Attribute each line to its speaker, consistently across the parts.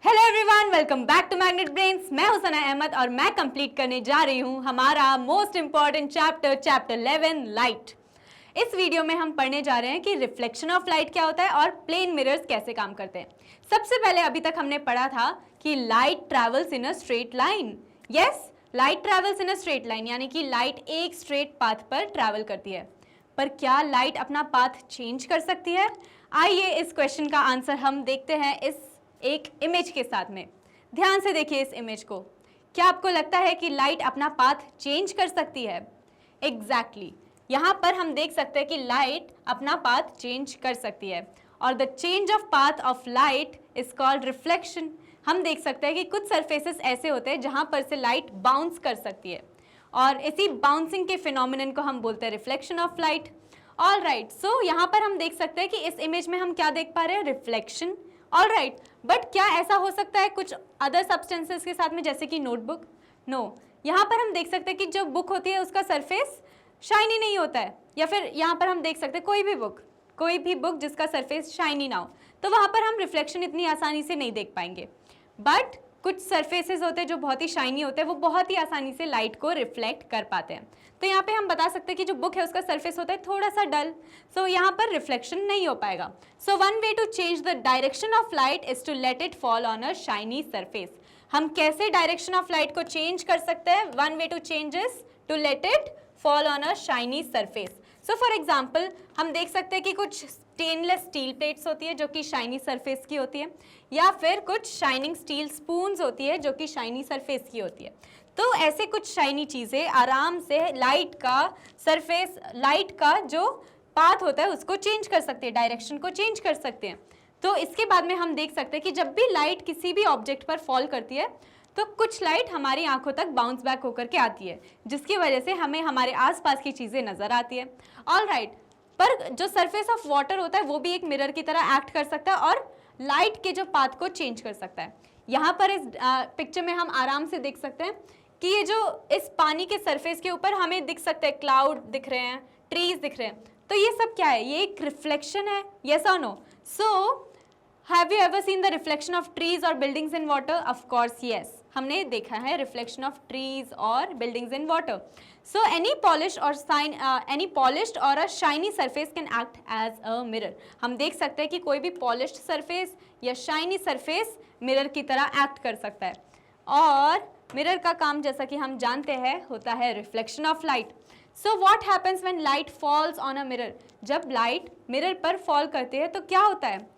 Speaker 1: Hello everyone, welcome back to magnet brains. मैं हूं सना अहमद और मैं कंप्लीट करने जा रही हूं हमारा मोस्ट इंपॉर्टेंट चैप्टर 11 लाइट। इस वीडियो में हम पढ़ने जा रहे हैं कि रिफ्लेक्शन ऑफ लाइट क्या होता है और प्लेन मिरर्स कैसे काम करते हैं। सबसे पहले अभी तक हमने पढ़ा था कि light travels in a straight line. Yes, light travels in a straight line, यानी कि लाइट एक स्ट्रेट पाथ पर ट्रैवल करती है। पर क्या लाइट अपना पाथ चेंज कर सकती है? आइए इस क्वेश्चन का आंसर हम देखते हैं इस एक इमेज के साथ में। ध्यान से देखिए इस इमेज को। क्या आपको लगता है कि लाइट अपना पाथ चेंज कर सकती है? एग्जैक्टली यहाँ पर हम देख सकते हैं कि लाइट अपना पाथ चेंज कर सकती है और the change of path of light is called reflection. हम देख सकते हैं कि कुछ सरफेसेस ऐसे होते हैं जहां पर से लाइट बाउंस कर सकती है और इसी बाउंसिंग के फिनोमिनन को हम बोलते हैं reflection of light. All right, so यहाँ पर हम देख सकते हैं कि इस इमेज में हम क्या देख पा रहे हैं? रिफ्लेक्शन। ऑल राइट, बट क्या ऐसा हो सकता है कुछ अदर सब्सटेंसेस के साथ में, जैसे कि नोटबुक? नो, यहाँ पर हम देख सकते हैं कि जो बुक होती है उसका सरफेस शाइनी नहीं होता है, या फिर यहाँ पर हम देख सकते हैं कोई भी बुक जिसका सरफेस शाइनी ना हो, तो वहाँ पर हम रिफ्लेक्शन इतनी आसानी से नहीं देख पाएंगे। बट कुछ सरफेसेस होते हैं जो बहुत ही शाइनी होते हैं, वो बहुत ही आसानी से लाइट को रिफ्लेक्ट कर पाते हैं। तो यहाँ पे हम बता सकते हैं कि जो बुक है उसका सरफेस होता है थोड़ा सा डल, सो यहाँ पर रिफ्लेक्शन नहीं हो पाएगा। So one way to change the direction of light is to let it fall on a shiny surface. हम कैसे डायरेक्शन ऑफ लाइट को चेंज कर सकते हैं? One way to change is to let it fall on a shiny surface. So for example हम देख सकते हैं कि कुछ स्टेनलेस स्टील प्लेट्स होती है जो कि शाइनी सरफेस की होती है, या फिर कुछ शाइनिंग स्टील स्पून्स होती है जो कि शाइनी सरफेस की होती है। तो ऐसे कुछ शाइनी चीज़ें आराम से लाइट का सरफेस, लाइट का जो पाथ होता है उसको चेंज कर सकते हैं, डायरेक्शन को चेंज कर सकते हैं। तो इसके बाद में हम देख सकते हैं कि जब भी लाइट किसी भी ऑब्जेक्ट पर फॉल करती है तो कुछ लाइट हमारी आंखों तक बाउंस बैक होकर के आती है, जिसकी वजह से हमें हमारे आसपास की चीज़ें नज़र आती है। ऑल राइट, पर जो सरफेस ऑफ वाटर होता है वो भी एक मिरर की तरह एक्ट कर सकता है और लाइट के जो पाथ को चेंज कर सकता है। यहाँ पर इस पिक्चर में हम आराम से देख सकते हैं कि ये जो इस पानी के सरफेस के ऊपर हमें दिख सकते हैं, क्लाउड दिख रहे हैं, ट्रीज दिख रहे हैं, तो ये सब क्या है? ये एक रिफ्लेक्शन है। यस और no? So have you ever seen the reflection of trees और buildings in water? Of course yes, हमने देखा है रिफ्लेक्शन ऑफ ट्रीज और buildings in water. So any polished और a shiny surface can act as a mirror. हम देख सकते हैं कि कोई भी पॉलिश्ड सरफेस या शाइनी सरफेस मिरर की तरह एक्ट कर सकता है, और मिरर का काम जैसा कि हम जानते हैं होता है reflection of light. So what happens when light falls on a mirror? जब लाइट मिरर पर फॉल करती है तो क्या होता है?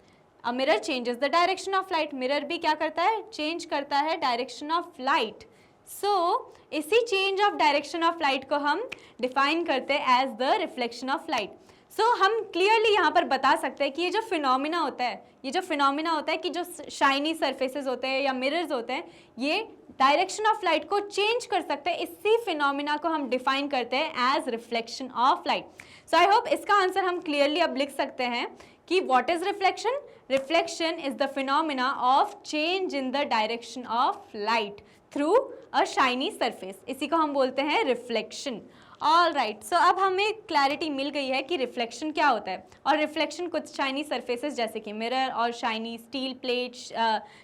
Speaker 1: A mirror changes the direction of light. Mirror भी क्या करता है? चेंज करता है डायरेक्शन ऑफ लाइट। सो इसी change of direction of light को हम डिफाइन करते हैं as the reflection of light. So हम क्लियरली यहाँ पर बता सकते हैं कि ये जो फिनोमिना होता है कि जो शाइनी सरफेसेस होते हैं या मिरर्स होते हैं, ये डायरेक्शन ऑफ लाइट को चेंज कर सकते हैं। इसी फिनोमिना को हम डिफाइन करते हैं as reflection of light. So I hope इसका आंसर हम क्लियरली अब लिख सकते हैं कि what is reflection? Reflection is the phenomena of change in the direction of light through a shiny surface. इसी को हम बोलते हैं रिफ्लेक्शन। ऑल राइट, सो अब हमें क्लैरिटी मिल गई है कि रिफ्लेक्शन क्या होता है, और रिफ्लेक्शन कुछ शाइनी सरफेसेस जैसे कि मिरर और shiny steel plate,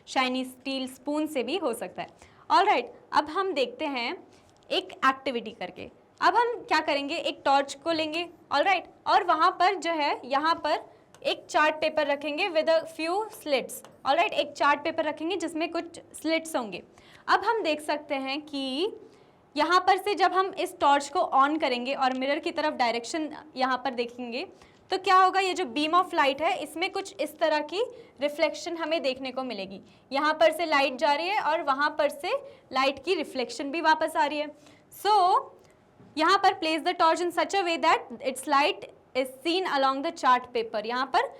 Speaker 1: shiny steel spoon से भी हो सकता है। ऑल राइट, अब हम देखते हैं एक एक्टिविटी करके। अब हम क्या करेंगे? एक टॉर्च को लेंगे, ऑल राइट, और वहाँ पर जो है यहाँ पर एक चार्ट पेपर रखेंगे with a few slits. All right, एक चार्ट पेपर रखेंगे जिसमें कुछ स्लिट्स होंगे। अब हम देख सकते हैं कि यहाँ पर से जब हम इस टॉर्च को ऑन करेंगे और मिरर की तरफ डायरेक्शन यहाँ पर देखेंगे तो क्या होगा? ये जो बीम ऑफ लाइट है इसमें कुछ इस तरह की रिफ्लेक्शन हमें देखने को मिलेगी। यहाँ पर से लाइट जा रही है और वहाँ पर से लाइट की रिफ्लेक्शन भी वापस आ रही है। सो यहाँ पर place the torch in such a way that its light is seen along the chart paper. यहाँ पर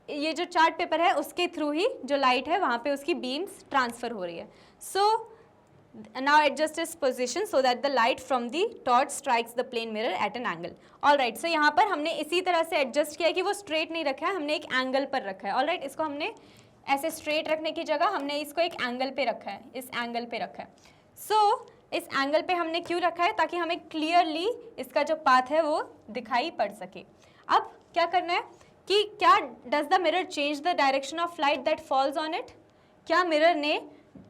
Speaker 1: ये जो चार्ट पेपर है उसके थ्रू ही जो लाइट है वहाँ पे उसकी बीम्स ट्रांसफर हो रही है। सो now adjust its position so that the light from the torch strikes the plane mirror at an angle. All right, so यहाँ पर हमने इसी तरह से एडजस्ट किया है कि वो स्ट्रेट नहीं रखा है, हमने एक एंगल पर रखा है। ऑल राइट, इसको हमने ऐसे स्ट्रेट रखने की जगह हमने इसको एक एंगल पे रखा है, इस एंगल पे रखा है। सो इस एंगल पे हमने क्यों रखा है? ताकि हमें क्लियरली इसका जो पाथ है वो दिखाई पड़ सके। अब क्या करना है कि क्या does the mirror change the direction of light that falls on it? क्या मिरर ने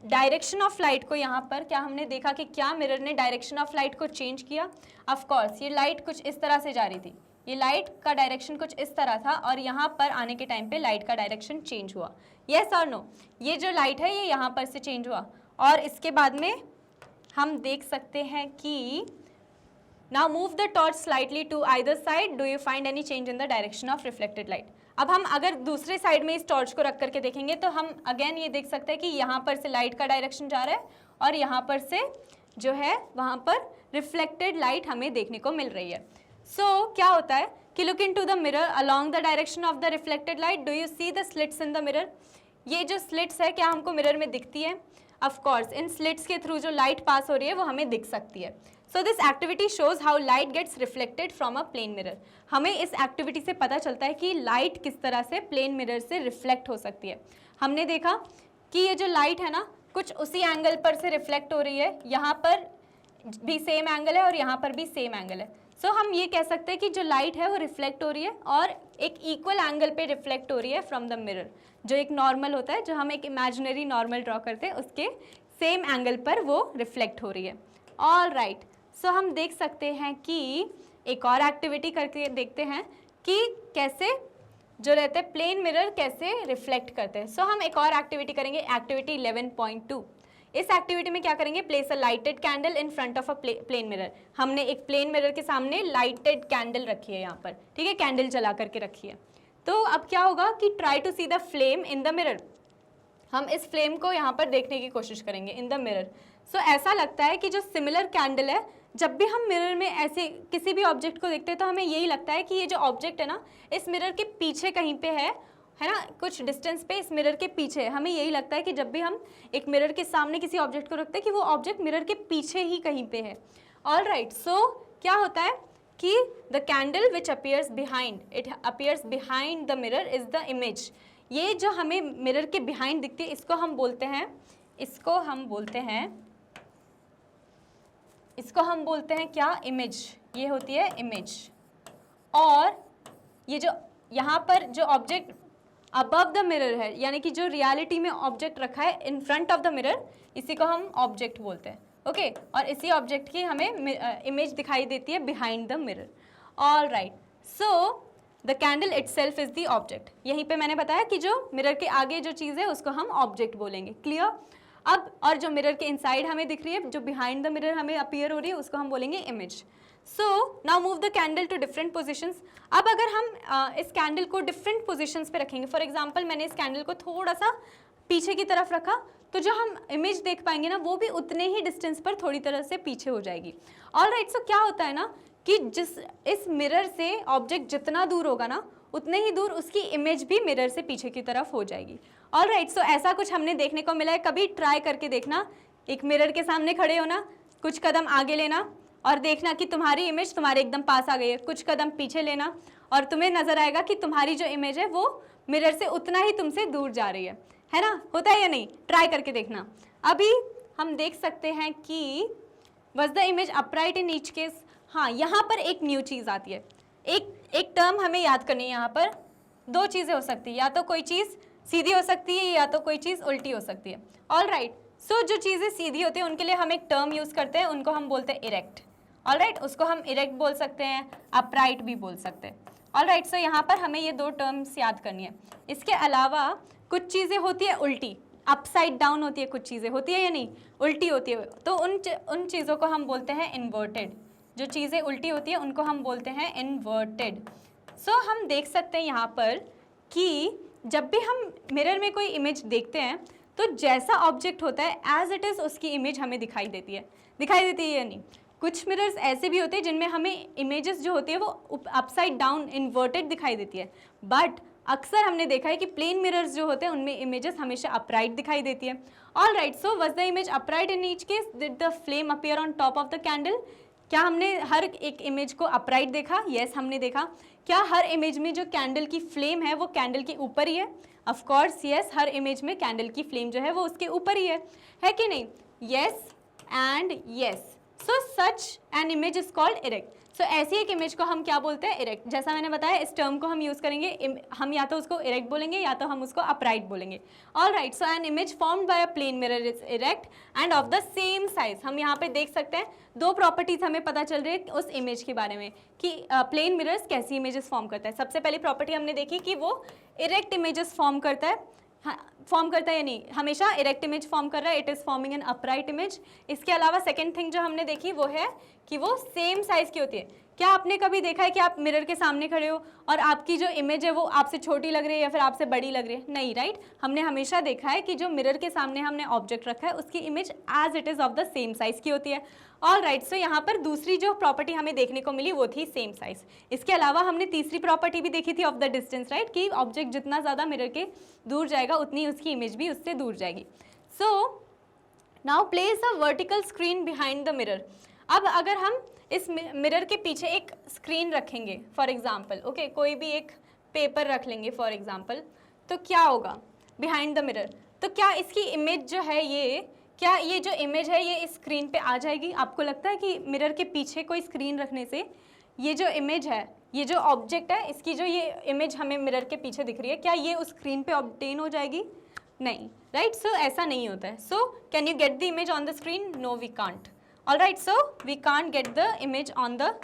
Speaker 1: डायरेक्शन ऑफ लाइट को, यहाँ पर क्या हमने देखा कि क्या मिरर ने डायरेक्शन ऑफ लाइट को चेंज किया? ऑफ कोर्स, ये लाइट कुछ इस तरह से जा रही थी, ये लाइट का डायरेक्शन कुछ इस तरह था और यहाँ पर आने के टाइम पे लाइट का डायरेक्शन चेंज हुआ। यस और नो? ये जो लाइट है ये यहाँ पर से चेंज हुआ और इसके बाद में हम देख सकते हैं कि now move the torch slightly to either side, do you find any change in the direction of reflected light? अब हम अगर दूसरे साइड में इस टॉर्च को रख करके देखेंगे तो हम अगेन ये देख सकते हैं कि यहाँ पर से लाइट का डायरेक्शन जा रहा है और यहाँ पर से जो है वहाँ पर रिफ्लेक्टेड लाइट हमें देखने को मिल रही है। सो क्या होता है कि look into the mirror along the direction of the reflected light, do you see the slits in the mirror? ये जो स्लिट्स है क्या हमको मिरर में दिखती है? ऑफ कोर्स, इन स्लिट्स के थ्रू जो लाइट पास हो रही है वो हमें दिख सकती है। So this activity shows how light gets reflected from a plane mirror. हमें इस एक्टिविटी से पता चलता है कि लाइट किस तरह से प्लेन मिरर से रिफ्लेक्ट हो सकती है। हमने देखा कि ये जो लाइट है ना कुछ उसी एंगल पर से रिफ्लेक्ट हो रही है, यहाँ पर भी सेम एंगल है और यहाँ पर भी सेम एंगल है। सो हम ये कह सकते हैं कि जो लाइट है वो रिफ्लेक्ट हो रही है और एक इक्वल एंगल पे रिफ्लेक्ट हो रही है फ्रॉम द मिरर। जो एक नॉर्मल होता है, जो हम एक इमेजिनरी नॉर्मल ड्रॉ करते हैं, उसके सेम एंगल पर वो रिफ्लेक्ट हो रही है। ऑल राइट, सो हम देख सकते हैं कि एक और एक्टिविटी करके देखते हैं कि कैसे जो रहते हैं प्लेन मिरर कैसे रिफ्लेक्ट करते हैं। सो हम एक और एक्टिविटी करेंगे, एक्टिविटी 11.2। इस एक्टिविटी में क्या करेंगे? Place a lighted candle in front of a plane mirror. हमने एक प्लेन मिरर के सामने लाइटेड कैंडल रखी है यहाँ पर, ठीक है, कैंडल जला करके रखी है। तो अब क्या होगा कि try to see the flame in the mirror. हम इस फ्लेम को यहाँ पर देखने की कोशिश करेंगे इन द मिरर। सो ऐसा लगता है कि जो सिमिलर कैंडल है, जब भी हम मिरर में ऐसे किसी भी ऑब्जेक्ट को देखते हैं तो हमें यही लगता है कि ये जो ऑब्जेक्ट है ना इस मिरर के पीछे कहीं पे है ना, कुछ डिस्टेंस पे इस मिरर के पीछे है। हमें यही लगता है कि जब भी हम एक मिरर के सामने किसी ऑब्जेक्ट को रखते हैं कि वो ऑब्जेक्ट मिरर के पीछे ही कहीं पे है। ऑल राइट, सो क्या होता है कि the candle which appears behind, it appears behind the mirror is the image. ये जो हमें मिरर के बिहाइंड दिखती है इसको हम बोलते हैं क्या? इमेज। ये होती है इमेज। और ये जो यहाँ पर जो ऑब्जेक्ट अबव द मिरर है, यानी कि जो रियलिटी में ऑब्जेक्ट रखा है इन फ्रंट ऑफ द मिरर, इसी को हम ऑब्जेक्ट बोलते हैं। ओके, और इसी ऑब्जेक्ट की हमें इमेज दिखाई देती है behind the mirror. All right, so the candle itself is the object. यहीं पे मैंने बताया कि जो मिरर के आगे जो चीज़ है उसको हम ऑब्जेक्ट बोलेंगे। क्लियर? अब और जो मिरर के इनसाइड हमें दिख रही है, जो बिहाइंड द मिरर हमें अपीयर हो रही है, उसको हम बोलेंगे image. So now move the candle to different positions. अब अगर हम इस कैंडल को डिफरेंट पोजिशंस पे रखेंगे, फॉर एग्जाम्पल मैंने इस कैंडल को थोड़ा सा पीछे की तरफ रखा, तो जो हम इमेज देख पाएंगे ना वो भी उतने ही डिस्टेंस पर थोड़ी तरह से पीछे हो जाएगी। ऑल राइट, सो क्या होता है ना कि इस मिरर से ऑब्जेक्ट जितना दूर होगा ना उतने ही दूर उसकी इमेज भी मिरर से पीछे की तरफ हो जाएगी। ऑल राइट, सो ऐसा कुछ हमने देखने को मिला है। कभी ट्राई करके देखना, एक मिरर के सामने खड़े होना, कुछ कदम आगे लेना और देखना कि तुम्हारी इमेज तुम्हारे एकदम पास आ गई है। कुछ कदम पीछे लेना और तुम्हें नजर आएगा कि तुम्हारी जो इमेज है वो मिरर से उतना ही तुमसे दूर जा रही है ना? होता है या नहीं? ट्राई करके देखना। अभी हम देख सकते हैं कि was the image upright in each case. हाँ, यहाँ पर एक न्यू चीज़ आती है, एक टर्म हमें याद करनी है। यहाँ पर दो चीज़ें हो सकती है, या तो कोई चीज़ सीधी हो सकती है या तो कोई चीज़ उल्टी हो सकती है। ऑल राइट, सो जो चीज़ें सीधी होती है उनके लिए हम एक टर्म यूज़ करते हैं, उनको हम बोलते हैं इरेक्ट। ऑल राइट, उसको हम इरेक्ट बोल सकते हैं, अपराइट भी बोल सकते हैं। ऑल राइट, सो यहाँ पर हमें ये दो टर्म्स याद करनी है। इसके अलावा कुछ चीज़ें होती है उल्टी, अपसाइड डाउन होती है, कुछ चीज़ें होती है या नहीं, उल्टी होती है, तो उन चीज़ों को हम बोलते हैं इन्वर्टेड। जो चीज़ें उल्टी होती है उनको हम बोलते हैं इन्वर्टेड। सो हम देख सकते हैं यहाँ पर कि जब भी हम मिरर में कोई इमेज देखते हैं तो जैसा ऑब्जेक्ट होता है एज इट इज़ उसकी इमेज हमें दिखाई देती है या नहीं। कुछ मिरर्स ऐसे भी होते हैं जिनमें हमें इमेजेस जो होती है वो अपसाइड डाउन इन्वर्टेड दिखाई देती है, बट अक्सर हमने देखा है कि प्लेन मिरर्स जो होते हैं उनमें इमेजेस हमेशा अपराइट दिखाई देती है। All right, so was the image upright in each case? Did the flame appear on top of the candle? क्या हमने हर एक इमेज को अपराइट देखा? यस, हमने देखा। क्या हर इमेज में जो कैंडल की फ्लेम है वो कैंडल के ऊपर ही है? ऑफ कोर्स यस, हर इमेज में कैंडल की फ्लेम जो है वो उसके ऊपर ही है कि नहीं? Yes and yes. So such an image is called erect. सो ऐसी एक इमेज को हम क्या बोलते हैं, इरेक्ट। जैसा मैंने बताया इस टर्म को हम यूज करेंगे, हम या तो उसको इरेक्ट बोलेंगे या तो हम उसको अपराइट बोलेंगे। All right, so an image formed by a plane mirror is erect and of the same size. हम यहाँ पे देख सकते हैं दो प्रॉपर्टीज हमें पता चल रही है उस इमेज के बारे में कि प्लेन मिरर्स कैसी इमेजेस फॉर्म करता है। सबसे पहली प्रॉपर्टी हमने देखी कि वो इरेक्ट इमेजेस फॉर्म करता है, फॉर्म करता है या नहीं, हमेशा इरेक्ट इमेज फॉर्म कर रहा है, it is forming an upright image. इसके अलावा सेकंड थिंग जो हमने देखी वो है कि वो सेम साइज की होती है। क्या आपने कभी देखा है कि आप मिरर के सामने खड़े हो और आपकी जो इमेज है वो आपसे छोटी लग रही है या फिर आपसे बड़ी लग रही है? नहीं, राइट। हमने हमेशा देखा है कि जो मिरर के सामने हमने ऑब्जेक्ट रखा है उसकी image as it is of the same size की होती है। ऑल राइट, सो यहाँ पर दूसरी जो प्रॉपर्टी हमें देखने को मिली वो थी सेम साइज। इसके अलावा हमने तीसरी प्रॉपर्टी भी देखी थी ऑफ द डिस्टेंस, राइट, कि ऑब्जेक्ट जितना ज़्यादा मिरर के दूर जाएगा उतनी उसकी इमेज भी उससे दूर जाएगी। सो now place a vertical screen behind the mirror. अब अगर हम इस मिरर के पीछे एक स्क्रीन रखेंगे फॉर एग्जाम्पल, ओके, कोई भी एक पेपर रख लेंगे फॉर एग्जाम्पल, तो क्या होगा बिहाइंड द मिरर? तो क्या इसकी इमेज जो है क्या ये जो इमेज है ये इस स्क्रीन पे आ जाएगी? आपको लगता है कि मिरर के पीछे कोई स्क्रीन रखने से ये जो इमेज है, ये जो ऑब्जेक्ट है, इसकी जो ये इमेज हमें मिरर के पीछे दिख रही है, क्या ये उस स्क्रीन पे ऑब्टेन हो जाएगी? नहीं, राइट। सो ऐसा नहीं होता है। So can you get the image on the screen? No, we can't. All right, so we can't get the image on the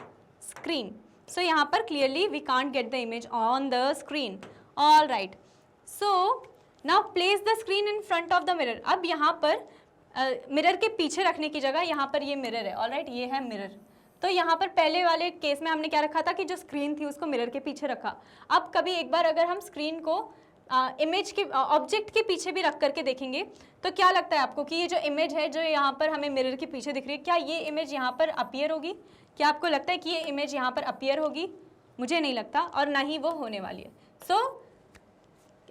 Speaker 1: screen. So यहाँ पर clearly we can't get the image on the screen. All right, so now place the screen in front of the mirror. अब यहाँ पर mirror के पीछे रखने की जगह यहाँ पर ये मिरर है, ऑल राइट, ये है मिरर। तो यहाँ पर पहले वाले केस में हमने क्या रखा था कि जो स्क्रीन थी उसको मिरर के पीछे रखा। अब कभी एक बार अगर हम स्क्रीन को इमेज के ऑब्जेक्ट के पीछे भी रख करके देखेंगे तो क्या लगता है आपको कि ये जो इमेज है जो यहाँ पर हमें मिरर के पीछे दिख रही है, क्या ये इमेज यहाँ पर अपीयर होगी? क्या आपको लगता है कि ये इमेज यहाँ पर अपीयर होगी? मुझे नहीं लगता और ना ही वो होने वाली है। सो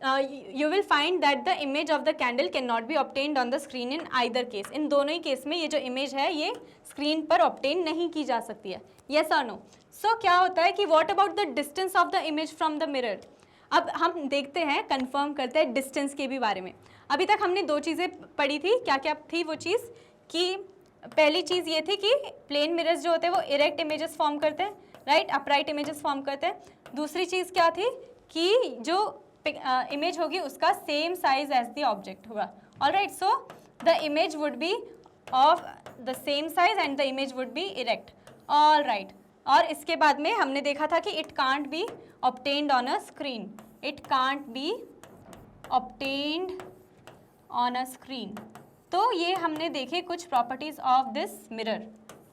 Speaker 1: you will find that the image of the candle cannot be obtained on the screen in either case। इन दोनों ही केस में ये जो इमेज है ये स्क्रीन पर ऑब्टेन नहीं की जा सकती है। yes or no? so क्या होता है कि what about the distance of the image from the mirror? अब हम देखते हैं, कंफर्म करते हैं डिस्टेंस के भी बारे में। अभी तक हमने दो चीज़ें पढ़ी थी, क्या क्या थी वो चीज़? कि पहली चीज़ ये थी कि प्लेन मिरर्स जो होते हैं वो इरेक्ट इमेजेस फॉर्म करते हैं, राइट, अपराइट इमेजेस फॉर्म करते हैं। दूसरी चीज़ क्या थी कि जो इमेज होगी उसका same size as the object होगा। All right, so the image would be of the same size and the image would be erect. All right, और इसके बाद में हमने देखा था कि it can't be obtained on a screen, it can't be obtained on a screen. तो ये हमने देखे कुछ properties of this mirror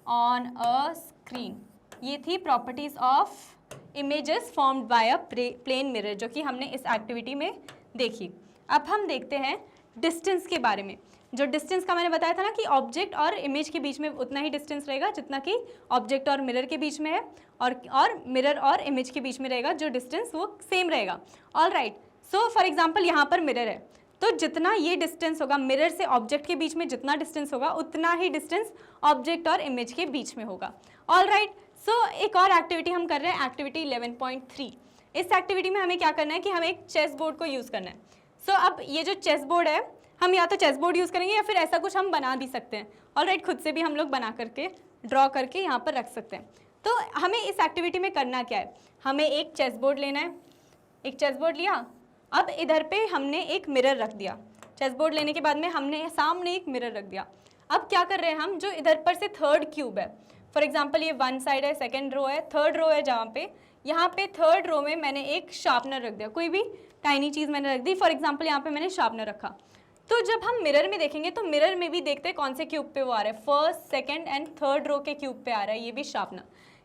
Speaker 1: on a screen. ये थी properties of images formed by a plane mirror जो कि हमने इस एक्टिविटी में देखी। अब हम देखते हैं डिस्टेंस के बारे में। जो डिस्टेंस का मैंने बताया था ना कि ऑब्जेक्ट और इमेज के बीच में उतना ही डिस्टेंस रहेगा जितना कि ऑब्जेक्ट और मिरर के बीच में है, और मिरर और इमेज के बीच में रहेगा जो डिस्टेंस वो सेम रहेगा। All right, so for example यहाँ पर मिरर है तो जितना ये डिस्टेंस होगा मिरर से ऑब्जेक्ट के बीच में जितना डिस्टेंस होगा उतना ही डिस्टेंस ऑब्जेक्ट और इमेज के बीच में होगा। ऑल राइट, सो एक और एक्टिविटी हम कर रहे हैं, एक्टिविटी 11.3। इस एक्टिविटी में हमें क्या करना है कि हमें एक चेस बोर्ड को यूज़ करना है। सो अब ये जो चेस बोर्ड है हम या तो चेस बोर्ड यूज़ करेंगे या फिर ऐसा कुछ हम बना भी सकते हैं। ऑल राइट, खुद से भी हम लोग बना करके ड्रॉ करके यहाँ पर रख सकते हैं। तो हमें इस एक्टिविटी में करना क्या है, हमें एक चेस बोर्ड लेना है। एक चेस बोर्ड लिया, अब इधर पे हमने एक मिरर रख दिया। चेस बोर्ड लेने के बाद में हमने सामने एक मिरर रख दिया। अब क्या कर रहे हैं हम, जो इधर पर से थर्ड क्यूब है, फॉर एग्जांपल ये वन साइड है, सेकंड रो है, थर्ड रो है, जहाँ पे यहाँ पे थर्ड रो में मैंने एक शार्पनर रख दिया, कोई भी टाइनी चीज़ मैंने रख दी। फॉर एग्जांपल यहाँ पे मैंने शार्पनर रखा। तो जब हम मिरर में देखेंगे तो मिरर में भी देखते हैं कौन से क्यूब पे वो आ रहा है, first, second and third row के क्यूब पे आ रहा है ये भी शार्पनर।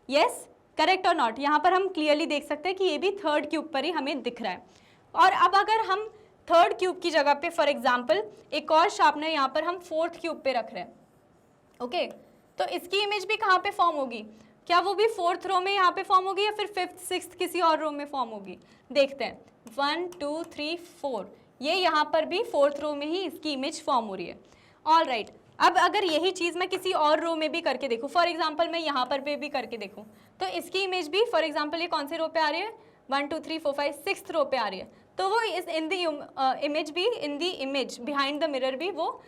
Speaker 1: यस, करेक्ट और नॉट? यहाँ पर हम क्लियरली देख सकते हैं कि ये भी थर्ड क्यूब पर ही हमें दिख रहा है। और अब अगर हम थर्ड क्यूब की जगह पे फॉर एग्जांपल एक और शार्पनर यहाँ पर हम फोर्थ क्यूब पे रख रहे हैं, ओके, तो इसकी इमेज भी कहाँ पे फॉर्म होगी? क्या वो भी फोर्थ रो में यहाँ पे फॉर्म होगी या फिर फिफ्थ, सिक्स्थ किसी और रो में फॉर्म होगी? देखते हैं, 1 2 3 4, ये यहाँ पर भी फोर्थ रो में ही इसकी इमेज फॉर्म हो रही है। ऑल राइट, अब अगर यही चीज़ मैं किसी और रो में भी करके देखूँ, फॉर एग्जाम्पल मैं यहाँ पर भी करके देखूँ, तो इसकी इमेज भी फॉर एग्जाम्पल ये कौन से रो पे आ रही है? 1 2 3 4 5 6th रो पे आ रही है। तो वो इस इन दी इमेज भी, in the image behind the mirror भी वो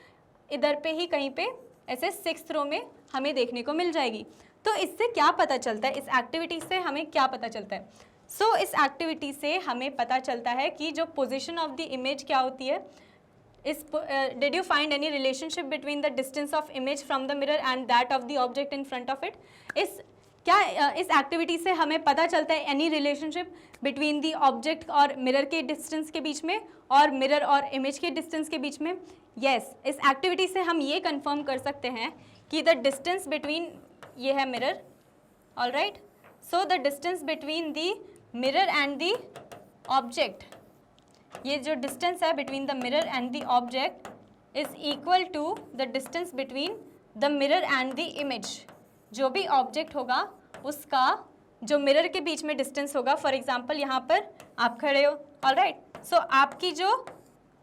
Speaker 1: इधर पे ही कहीं पे ऐसे 6th रो में हमें देखने को मिल जाएगी। तो इससे क्या पता चलता है, इस एक्टिविटी से हमें क्या पता चलता है? इस एक्टिविटी से हमें पता चलता है कि जो पोजीशन ऑफ द इमेज क्या होती है, did you find any relationship between the distance of image from the mirror and that of the object in front of it? इस एक्टिविटी से हमें पता चलता है any relationship between the object और मिरर के डिस्टेंस के बीच में और मिरर और इमेज के डिस्टेंस के बीच में? यस, इस एक्टिविटी से हम ये कंफर्म कर सकते हैं कि द डिस्टेंस बिटवीन, ये है mirror, all right, so the distance between the mirror and the object, ये जो डिस्टेंस है between the mirror and the object is equal to the distance between the mirror and the image. जो भी object होगा उसका जो mirror के बीच में डिस्टेंस होगा, फॉर एग्जांपल यहाँ पर आप खड़े हो, ऑल राइट, सो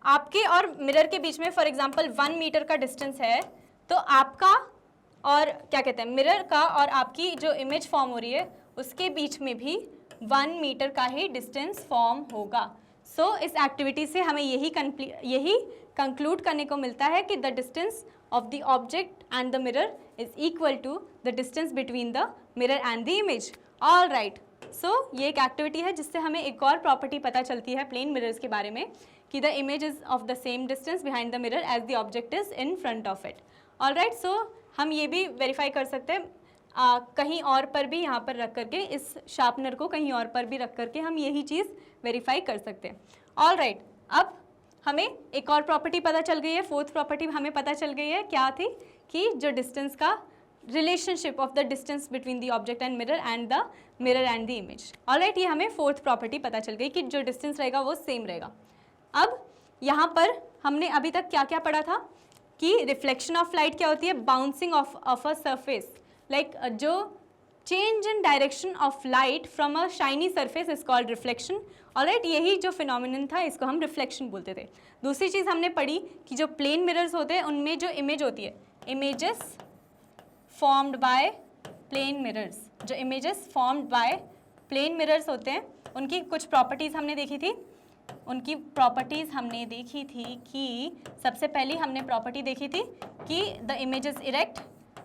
Speaker 1: आपके और मिरर के बीच में फॉर एग्जांपल 1 मीटर का डिस्टेंस है, तो आपका और क्या कहते हैं मिरर का और आपकी जो इमेज फॉर्म हो रही है उसके बीच में भी 1 मीटर का ही डिस्टेंस फॉर्म होगा। इस एक्टिविटी से हमें यही कंक्लूड करने को मिलता है कि the distance of the object and the mirror is equal to the distance between the mirror and the image. All right, ये एक एक्टिविटी है जिससे हमें एक और प्रॉपर्टी पता चलती है प्लेन मिरर्स के बारे में कि the image is of the same distance behind the mirror as the object is in front of it. All right, हम ये भी वेरीफाई कर सकते हैं कहीं और पर भी यहाँ पर रख करके, इस शार्पनर को कहीं और पर भी रख करके हम यही चीज़ वेरीफाई कर सकते हैं। ऑल राइट, अब हमें एक और प्रॉपर्टी पता चल गई है, 4th प्रॉपर्टी हमें पता चल गई है, क्या थी कि जो डिस्टेंस का relationship of the distance between the object and the mirror and the image. All right, ये हमें 4th प्रॉपर्टी पता चल गई कि जो डिस्टेंस रहेगा वो सेम रहेगा। अब यहाँ पर हमने अभी तक क्या क्या पढ़ा था कि रिफ्लेक्शन ऑफ लाइट क्या होती है, bouncing off a surface, like जो change in direction of light from a shiny surface is called reflection. Alright, यही जो फिनोमिनन था इसको हम रिफ्लेक्शन बोलते थे। दूसरी चीज़ हमने पढ़ी कि जो प्लेन मिरर्स होते हैं उनमें जो इमेज होती है, images formed by plane mirrors, जो images formed by plane mirrors होते हैं उनकी कुछ प्रॉपर्टीज़ हमने देखी थी। कि सबसे पहली हमने प्रॉपर्टी देखी थी कि द इमेज इज इरेक्ट।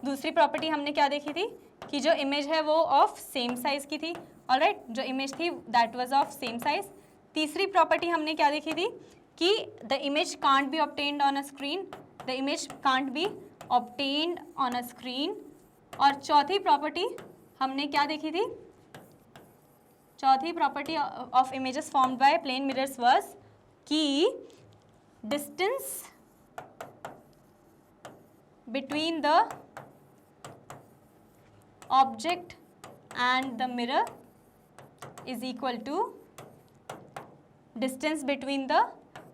Speaker 1: दूसरी प्रॉपर्टी हमने क्या देखी थी कि जो इमेज है वो ऑफ सेम साइज़ की थी, ऑलराइट, जो इमेज थी that was of same size. तीसरी प्रॉपर्टी हमने क्या देखी थी कि the image can't be obtained on a screen, the image can't be obtained on a screen. और चौथी प्रॉपर्टी हमने क्या देखी थी, चौथी property of images formed by plane mirrors was कि distance between the object and the mirror is equal to distance between the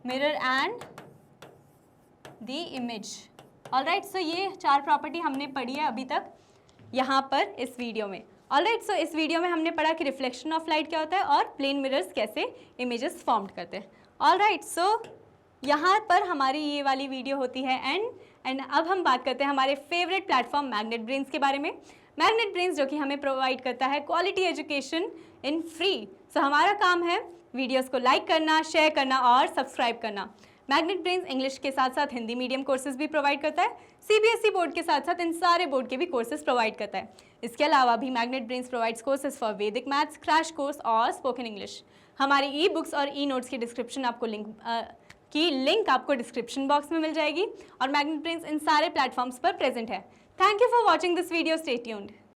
Speaker 1: mirror and the image. All right, so ये 4 property हमने पढ़ी है अभी तक यहाँ पर इस वीडियो में। All right, so इस वीडियो में हमने पढ़ा कि रिफ्लेक्शन ऑफ लाइट क्या होता है और प्लेन मिरर्स कैसे इमेजेस फॉर्म करते हैं। All right, so यहाँ पर हमारी ये वाली वीडियो होती है एंड अब हम बात करते हैं हमारे फेवरेट प्लेटफॉर्म मैग्नेट ब्रेन्स के बारे में। मैग्नेट ब्रेन्स जो कि हमें प्रोवाइड करता है क्वालिटी एजुकेशन इन फ्री। हमारा काम है वीडियोस को लाइक करना, शेयर करना और सब्सक्राइब करना। मैग्नेट ब्रेन्स इंग्लिश के साथ साथ हिंदी मीडियम कोर्सेज भी प्रोवाइड करता है, CBSE बोर्ड के साथ साथ इन सारे बोर्ड के भी कोर्सेज प्रोवाइड करता है। इसके अलावा भी magnet brains provides courses for वैदिक मैथ्स, क्रैश कोर्स और स्पोकन इंग्लिश। हमारी ई बुक्स और ई नोट्स की डिस्क्रिप्शन आपको लिंक आपको डिस्क्रिप्शन बॉक्स में मिल जाएगी और मैग्नेट ब्रेन्स इन सारे प्लेटफॉर्म्स पर प्रेजेंट है। Thank you for watching this video, stay tuned.